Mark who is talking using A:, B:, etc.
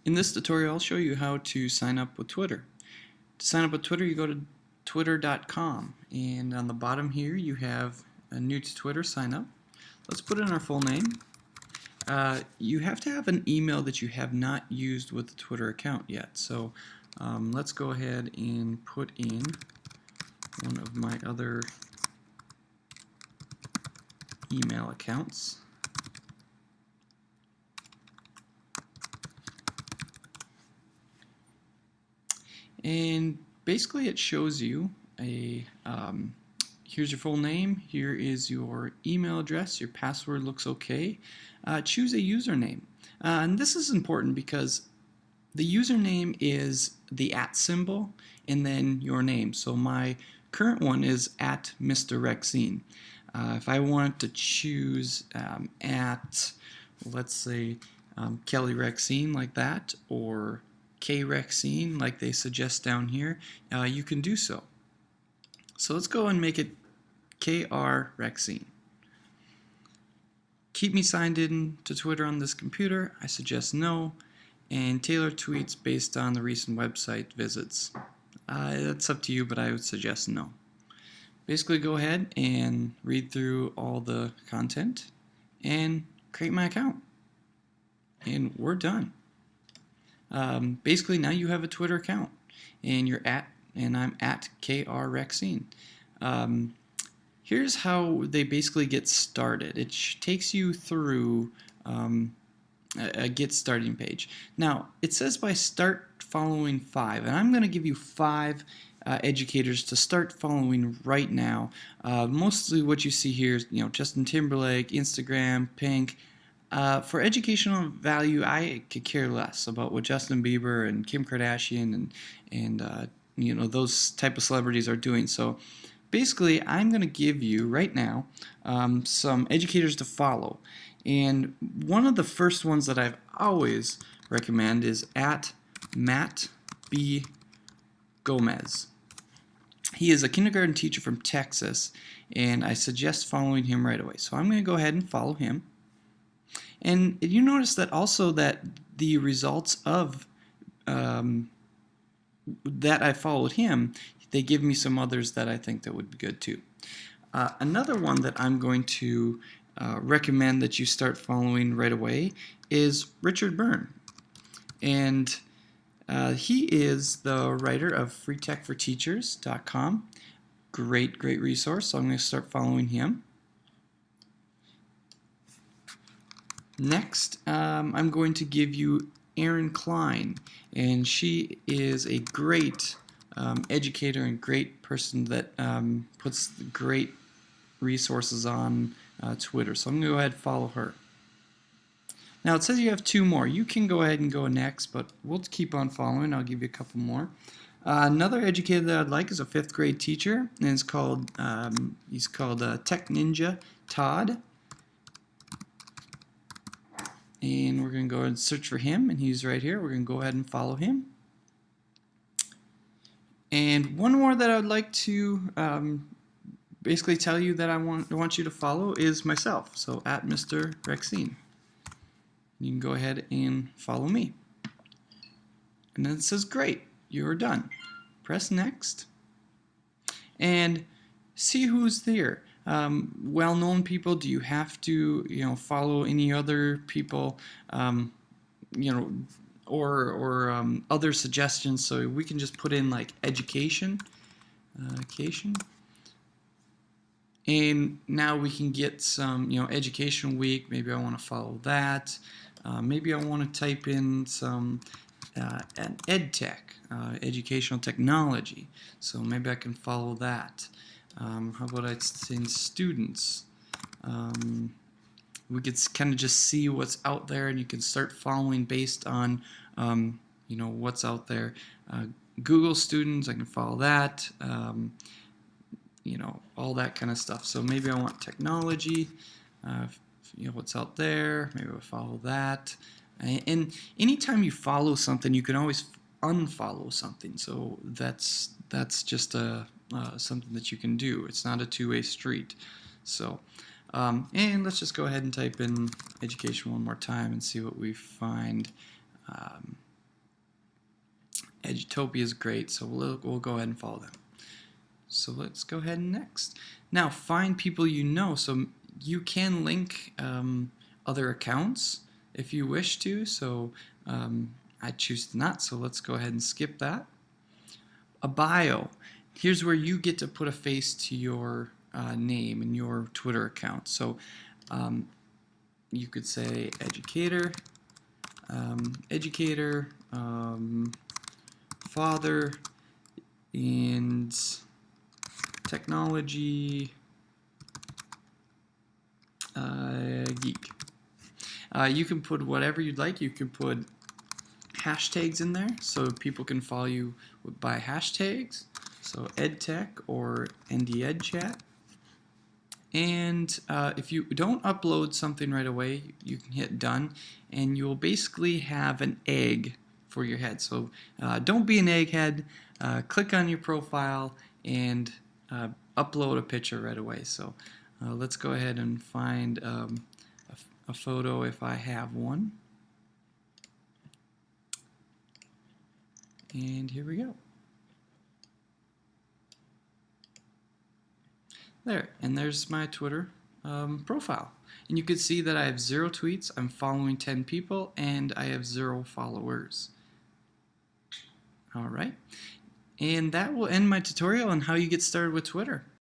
A: In this tutorial, I'll show you how to sign up with Twitter. To sign up with Twitter, you go to twitter.com, and on the bottom here you have a new to Twitter sign up. Let's put in our full name. You have to have an email that you have not used with the Twitter account yet. So let's go ahead and put in one of my other email accounts. And basically it shows you here's your full name, here is your email address, your password looks okay. Choose a username. And this is important because the username is the @ symbol and then your name. So my current one is @Mr. Rexine. If I want to choose let's say Kelly Rexine like that, or K Rexine like they suggest down here, you can do so. So let's go and make it KR Rexine. Keep me signed in to Twitter on this computer. I suggest no. And tailor tweets based on the recent website visits. That's up to you, but I would suggest no. Basically go ahead and read through all the content and create my account. And we're done. Basically now you have a Twitter account and I'm at KR Rexine. Here's how they basically get started. It takes you through a get starting page. Now it says by start following 5, and I'm going to give you 5 educators to start following right now. Mostly what you see here is Justin Timberlake, Instagram, Pink. For educational value, I could care less about what Justin Bieber and Kim Kardashian and those type of celebrities are doing. So basically, I'm going to give you right now some educators to follow. And one of the first ones that I've always recommend is @Matt B. Gomez. He is a kindergarten teacher from Texas, and I suggest following him right away. So I'm going to go ahead and follow him. And you notice that also that the results of that I followed him, they give me some others that I think that would be good too. Another one that I'm going to recommend that you start following right away is Richard Byrne. And he is the writer of freetechforteachers.com. Great resource, so I'm going to start following him. Next, I'm going to give you Erin Klein, and she is a great educator and great person that puts great resources on Twitter. So I'm going to go ahead and follow her. Now it says you have 2 more. You can go ahead and go next, but we'll keep on following. I'll give you a couple more. Another educator that I'd like is a 5th grade teacher, and it's called he's called Tech Ninja Todd. And we're going to go ahead and search for him, and he's right here. We're going to go ahead and follow him. And one more that I would like to basically tell you that I want you to follow is myself. So @Mr. Rexine. You can go ahead and follow me. And then it says, great, you're done. Press next. And see who's there. Well-known people. Do you have to follow any other people or other suggestions? So we can just put in like education, and now we can get some education week. Maybe I want to follow that. Maybe I want to type in some an ed tech, educational technology, so maybe I can follow that. How about I send students? We could kind of just see what's out there, and you can start following based on what's out there. Google students, I can follow that. All that kind of stuff. So maybe I want technology. What's out there. Maybe I'll follow that. And anytime you follow something, you can always unfollow something. So that's just something that you can do. It's not a two-way street. So, and let's just go ahead and type in education one more time and see what we find. Edutopia is great, so we'll go ahead and follow them. So let's go ahead and next. Now find people you know. So you can link other accounts if you wish to. So I choose not, so let's go ahead and skip that. A bio. Here's where you get to put a face to your name and your Twitter account. So you could say educator, father, and technology geek. You can put whatever you'd like. You can put hashtags in there so people can follow you by hashtags. So EdTech or NDEdChat. And if you don't upload something right away, you can hit done, and you'll basically have an egg for your head. So don't be an egghead. Click on your profile and upload a picture right away. So let's go ahead and find a photo if I have one. And here we go. There, and there's my Twitter profile. And you can see that I have 0 tweets, I'm following 10 people, and I have 0 followers. Alright, and that will end my tutorial on how you get started with Twitter.